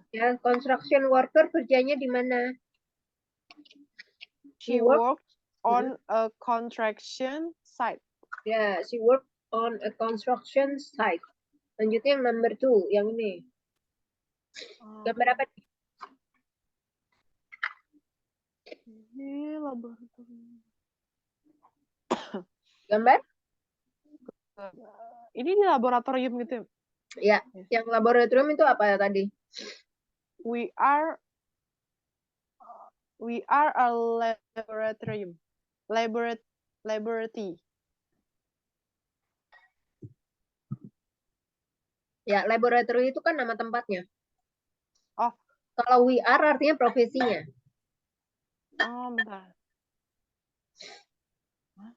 Ya, construction worker kerjanya di mana? She worked on a construction site. Ya, she worked on a construction site. Lanjutnya yang number 2, yang ini. Gambar apa nih? Ini laboratorium. Gambar? Ini di laboratorium gitu. Ya, yang laboratorium itu apa ya tadi? We are a laboratorium. Laboratory. Ya, laboratory itu kan nama tempatnya. Oh. Kalau we are artinya profesinya. Oh, bentar. Hah?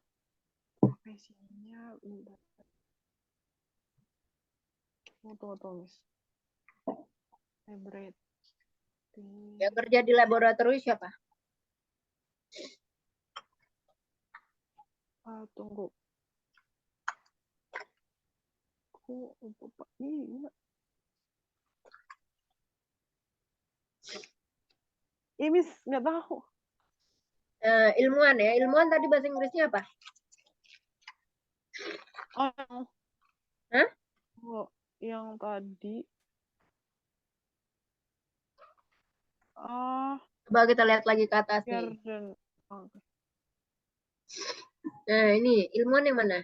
Profesinya bentar. Tunggu, Miss. Laboratory. Yang kerja di laboratorium siapa? Tunggu. Ini Miss nggak tahu. Ilmuwan ya. Ilmuwan tadi bahasa Inggrisnya apa? Yang tadi. Coba kita lihat lagi ke atas nih. Nah, ini ilmuwan yang mana?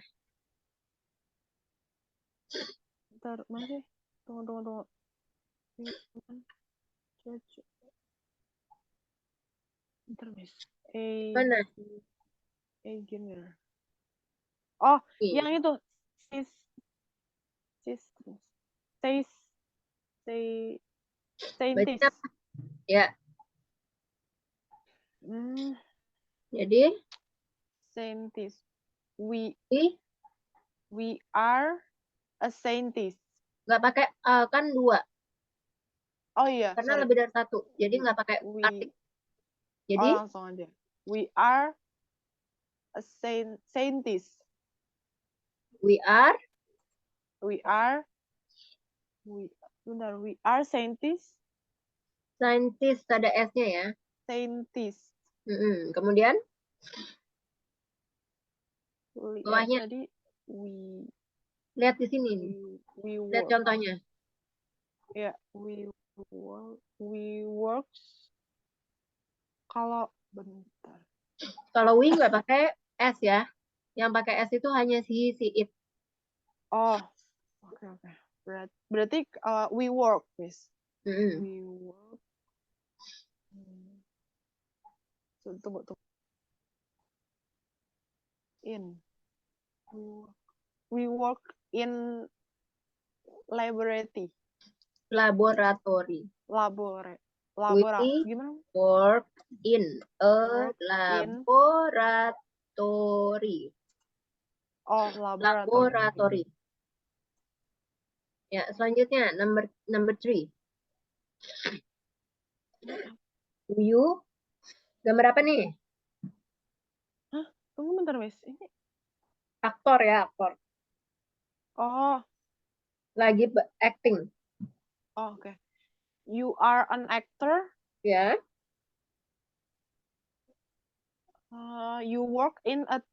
Bentar, masih. Tunggu. Bentar, Miss. Mana? Engineer. Oh, yang itu. Scientist. Ya. Jadi? Scientist. We are a scientist. Nggak pakai kan 2. Oh iya. Karena lebih dari 1. Jadi nggak pakai artik. Jadi langsung aja. We are a scientist. We are We are scientists. Scientist ada S-nya ya. Scientists. Kemudian Lihat bawahnya. tadi we Lihat di sini nih. Lihat work. contohnya. Ya, we works. Kalau bentar. Kalau we nggak pakai S ya. Yang pakai S itu hanya si it. Oh, oke. Berarti we work, Miss. Mm-mm. We work. Tunggu. We work in laboratory. Laboratory. Gimana? Work in a Work in- laboratory. Oh, Laboratory. Ya, selanjutnya number 3. You gambar apa nih? Tunggu bentar, Miss. Ini. Aktor ya, aktor. Oh, Lagi acting. oke. You are an actor. Ya. You work in a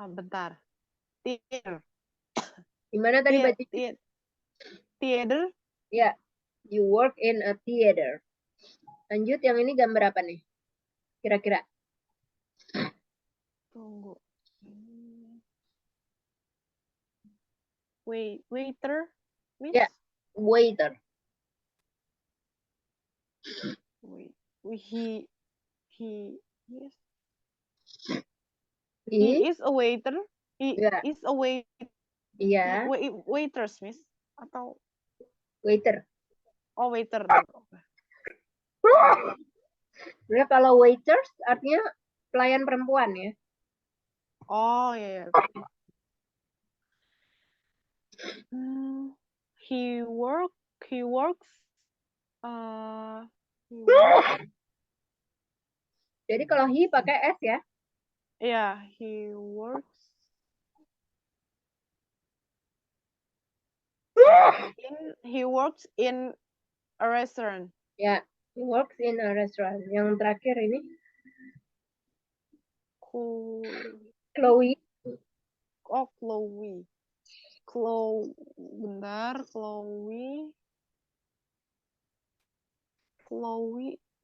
bentar. Theater. Gimana tadi baca? Theater. Ya. You work in a theater. Lanjut, yang ini gambar apa nih? Kira-kira. Tunggu. Waiter. Miss? Ya. Waiter. He yes. He He is a waiter. He Ya. is a waiter. Iya. Waitress, Miss? Atau Waiter. oh, waiter. Sebenarnya kalau waiters artinya pelayan perempuan ya. Oh, ya. He works. Jadi kalau he pakai S ya. Yeah, he works in a restaurant. Ya, he works in a restaurant. Yang terakhir ini Chloe. Oh, Chloe. Bentar, Chloe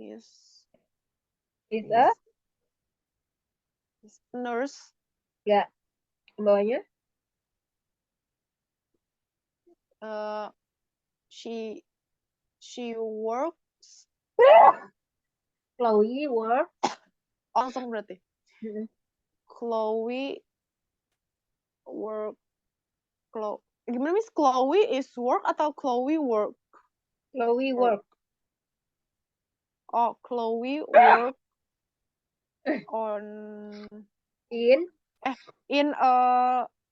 is a nurse. Ya, bawahnya She works. Chloe works. Langsung berarti. Chloe work. Gimana, Miss? Chloe is work atau Chloe work? Chloe work. Oh, Chloe work on in a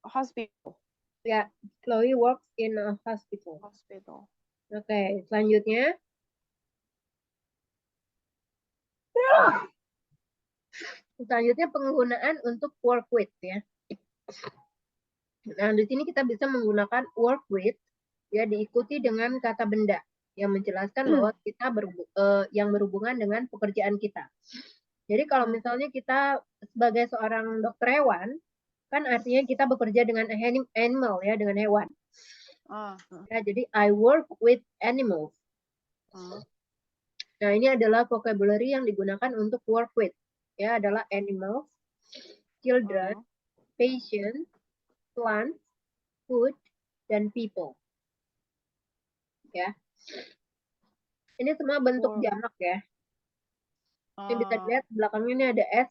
hospital. Ya, Chloe works in a hospital. Oke, selanjutnya. Selanjutnya penggunaan untuk work with ya. Nah, di sini kita bisa menggunakan work with ya diikuti dengan kata benda yang menjelaskan bahwa kita yang berhubungan dengan pekerjaan kita. Jadi kalau misalnya kita sebagai seorang dokter hewan, kan artinya kita bekerja dengan animal ya, dengan hewan. Ya, jadi I work with animals. Nah, ini adalah vocabulary yang digunakan untuk work with. Ya, adalah animals, children, patients, plants, food, dan people. Ya. Ini semua bentuk jamak ya. Ini bisa dilihat belakangnya ini ada S.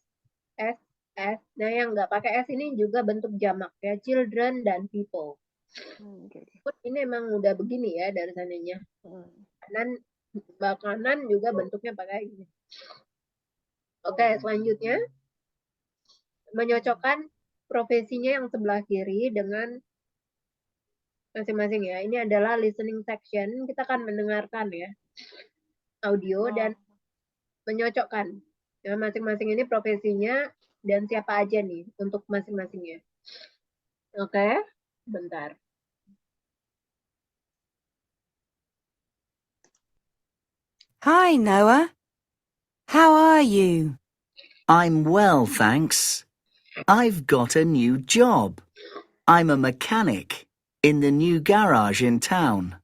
Nah, yang nggak pakai S ini juga bentuk jamak ya, children dan people. Ini emang udah begini ya dari sananya. Makanan juga bentuknya pakai ini. Oke, selanjutnya menyocokkan profesinya yang sebelah kiri dengan masing-masing ya. Ini adalah listening section. Kita akan mendengarkan ya audio dan menyocokkan. Ya, masing-masing ini profesinya dan siapa aja nih untuk masing-masingnya. Oke. Bentar. Hi, Noah. How are you? I'm well, thanks. I've got a new job. I'm a mechanic in the new garage in town.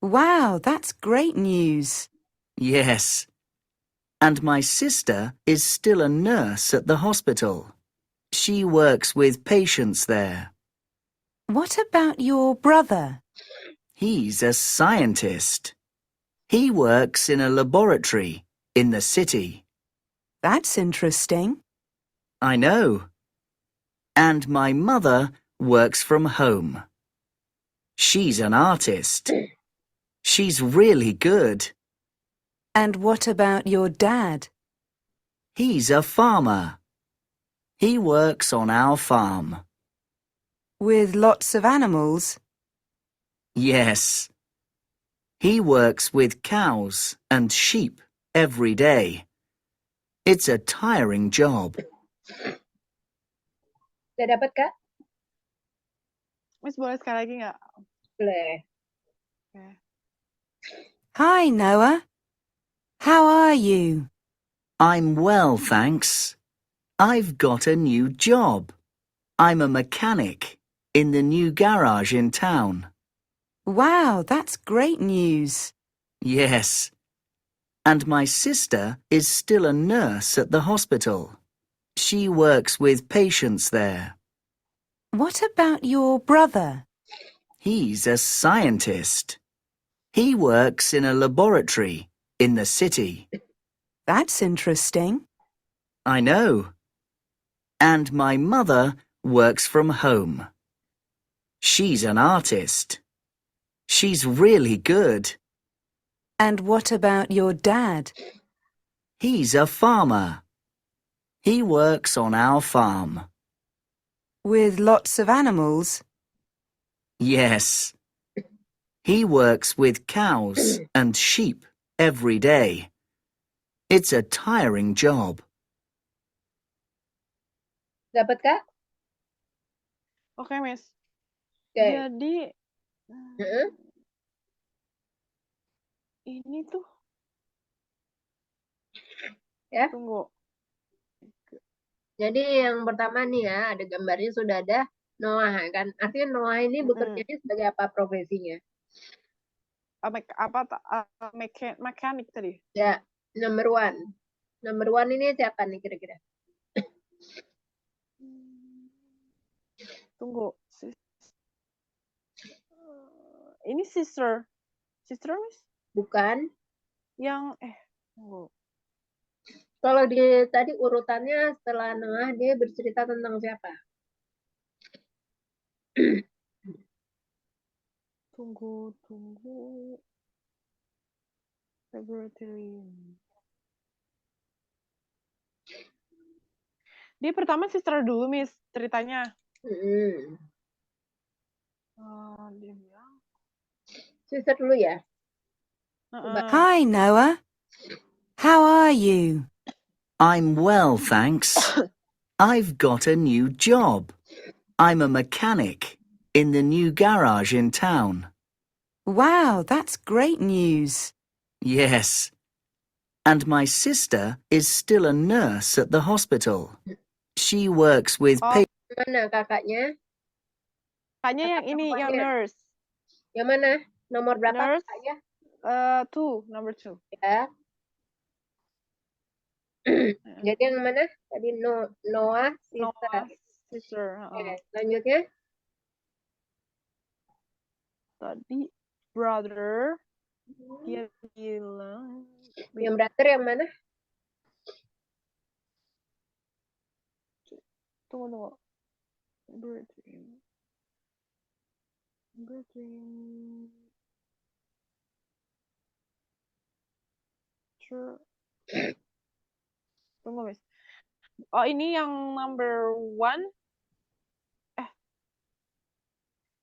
Wow, that's great news. Yes. And my sister is still a nurse at the hospital. She works with patients there. What about your brother? He's a scientist. He works in a laboratory in the city. That's interesting. I know. And my mother works from home. She's an artist. She's really good. And what about your dad? He's a farmer. He works on our farm. With lots of animals? Yes. He works with cows and sheep every day. It's a tiring job. Udah dapat, Kak? Miss boleh sekali lagi nggak? Boleh. Oke. Hi, Noah. How are you? I'm well, thanks. I've got a new job. I'm a mechanic in the new garage in town. Wow, that's great news. Yes. And my sister is still a nurse at the hospital. She works with patients there. What about your brother? He's a scientist. He works in a laboratory in the city. That's interesting. I know. And my mother works from home. She's an artist. She's really good. And what about your dad? He's a farmer. He works on our farm. With lots of animals? Yes. He works with cows and sheep every day. It's a tiring job. Dapat, Kak? Oke, Miss. Oke. Jadi Heeh. ini tuh Ya. tunggu. Jadi yang pertama nih ya, ada gambarnya sudah ada Noah kan. Artinya Noah ini bekerjanya sebagai apa profesinya? Mekanik tadi. Ya, number one. Number one ini siapa nih kira-kira? Tunggu. Ini sister. Sister, Miss? Bukan. Yang tunggu. Kalau di tadi urutannya setelah Noah dia bercerita tentang siapa? Tunggu. February. Dia pertama sister dulu, Miss, ceritanya. Dia bilang. Sister dulu ya. Hi, Noah. How are you? I'm well, thanks. I've got a new job. I'm a mechanic in the new garage in town. Wow, that's great news. Yes. And my sister is still a nurse at the hospital. She works with Mana kakaknya? Kakaknya yang ini, yang nurse. Yang mana? Nomor berapa Nurse, kakaknya? number 2. Ya. Jadi yang mana? Tadi Noah, sister. Oke, lanjutnya? Tadi brother, dia bilang. Yang brother yang mana? Tunggu. Sure. Tunggu, Miss. Oh, ini yang number 1.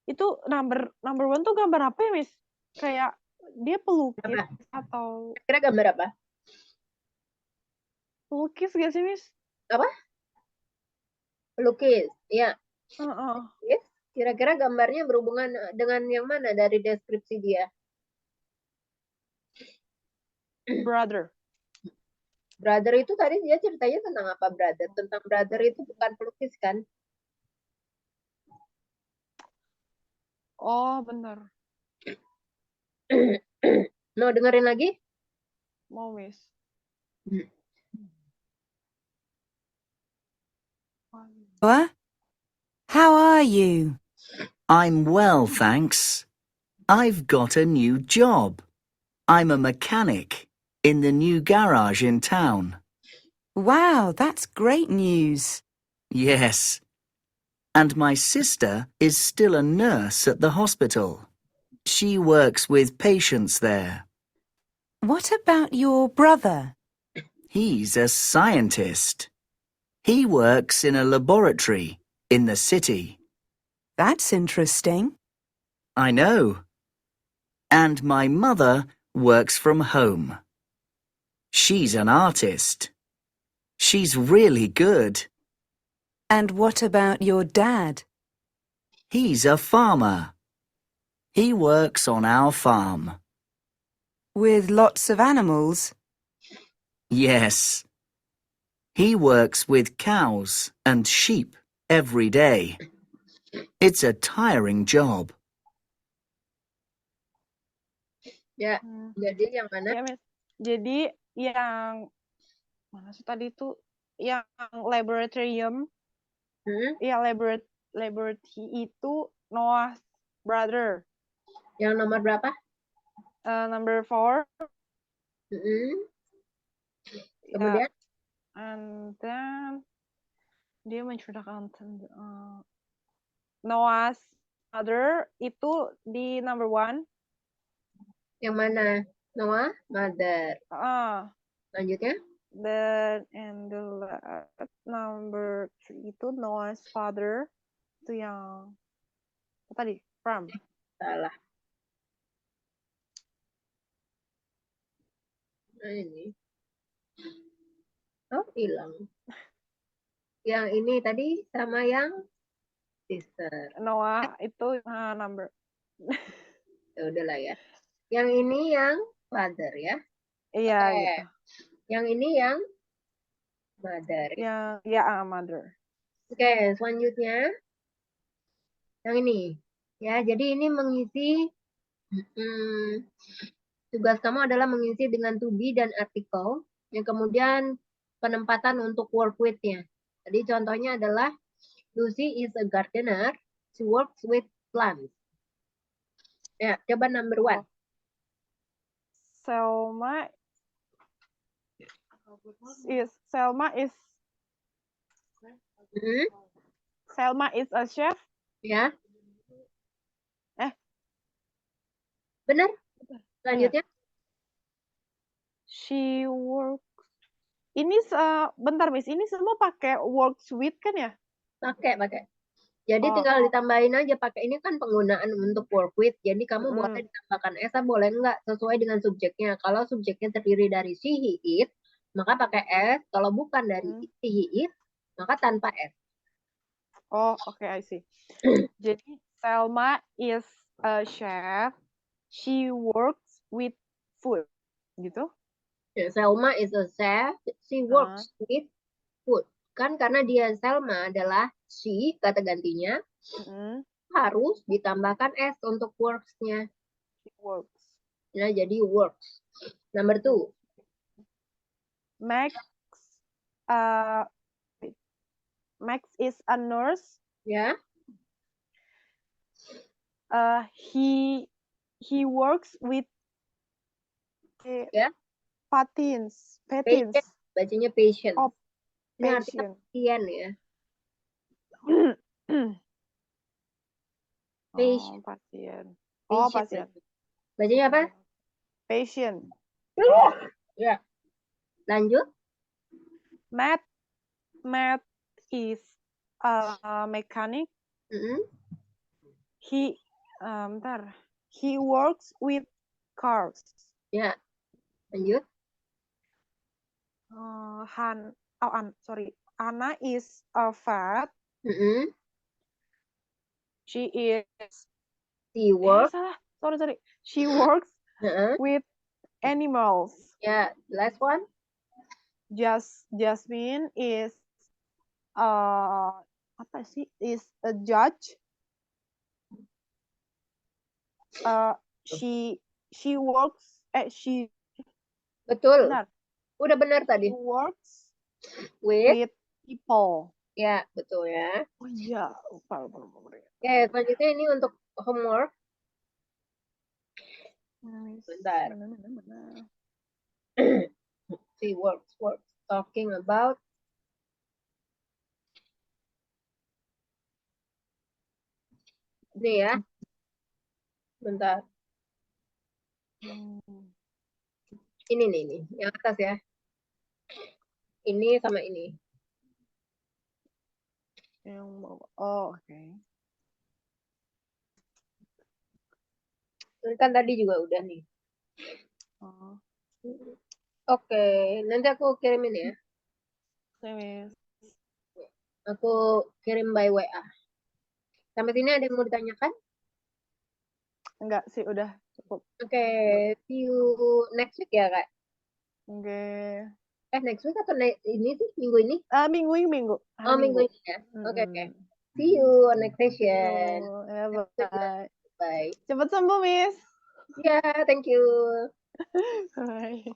Itu number 1 tuh gambar apa ya, Miss? Kayak dia pelukis atau Kira gambar apa? pelukis gak sih, Miss? Apa? Pelukis, ya. Pelukis. Kira-kira gambarnya berhubungan dengan yang mana dari deskripsi dia? Brother. Brother itu tadi dia ceritanya tentang apa, brother? Tentang brother itu bukan pelukis kan? Oh, benar. Mau dengerin lagi? Mau, Miss. What? How are you? I'm well, thanks. I've got a new job. I'm a mechanic in the new garage in town. Wow, that's great news. Yes. And my sister is still a nurse at the hospital. She works with patients there. What about your brother? He's a scientist. He works in a laboratory in the city. That's interesting. I know. And my mother works from home. She's an artist. She's really good. And what about your dad? He's a farmer. He works on our farm. With lots of animals? Yes. He works with cows and sheep every day. It's a tiring job. Ya, jadi yang mana? Ya, Miss. Jadi yang mana sih tadi itu yang laboratorium, ya laboratory itu Noah's brother. Yang nomor berapa? Number 4. Kemudian? And then dia menceritakan Noah's mother itu di number 1. Yang mana? Noah, mother. Lanjutnya? Then and the number 3 itu Noah's father, itu yang apa tadi? Farm. Salah. Nah, ini. Oh, hilang. Yang ini tadi sama yang sister. Noah itu number. Ya udahlah ya. Yang ini yang father ya. Iya gitu. Yang ini yang mother. Yang ya mother. Oke, selanjutnya yang ini. Ya, jadi ini mengisi tugas kamu adalah mengisi dengan to be dan artikel yang kemudian penempatan untuk work with-nya. Jadi contohnya adalah Lucy is a gardener. She works with plants. Ya, coba number 1. Selma is a chef. Ya. Benar? Selanjutnya. She works. Ini bentar Miss, ini semua pakai works with kan ya? Pakai. Jadi tinggal ditambahin aja pakai, ini kan penggunaan untuk work with. Jadi kamu boleh ditambahkan S, boleh enggak sesuai dengan subjeknya. Kalau subjeknya terdiri dari she, he, it, maka pakai S. Kalau bukan dari she, he, it, maka tanpa S. Oh, oke, I see. Jadi Selma is a chef. She works with food. Gitu? Ya, Selma is a chef. She works with food. Kan karena dia Selma adalah she, kata gantinya, harus ditambahkan S untuk works-nya. Works. Nah, jadi works. Number 2. Max is a nurse. Ya. He works with patients. Bacanya patient. Oh, ini artinya pasien ya. Pasien. Oh, pasien. Bacanya apa? Patient. Ya. Lanjut. Matt is a mechanic. He works with cars. Ya. Lanjut. Anna is a vet. She is. She works. Salah. Sorry. She works with animals. Yeah, last one. Jasmine is apa sih? Is a judge. She works. She Betul. benar. Udah benar tadi. She works With. with people. Ya, betul ya. Oh iya, lupa. Oke, selanjutnya ini untuk homework. Bentar. Mana. She works. Talking about. Ini ya. Bentar. Ini nih. Yang atas ya. Ini sama ini. Yang bawah. Oh, oke. Kan tadi juga udah nih. Oh. Oke, nanti aku kirimin ya. Miss. Aku kirim by WA. Sampai sini ada yang mau ditanyakan? Enggak sih, udah cukup. Oke, see you next week ya, Kak. Oke. Next week atau ini sih, minggu ini? Minggu. Oh, minggu ini ya. Oke. See you on next session. Ya, bye. Bye. Cepet sembuh, Miss. Ya, thank you. Bye.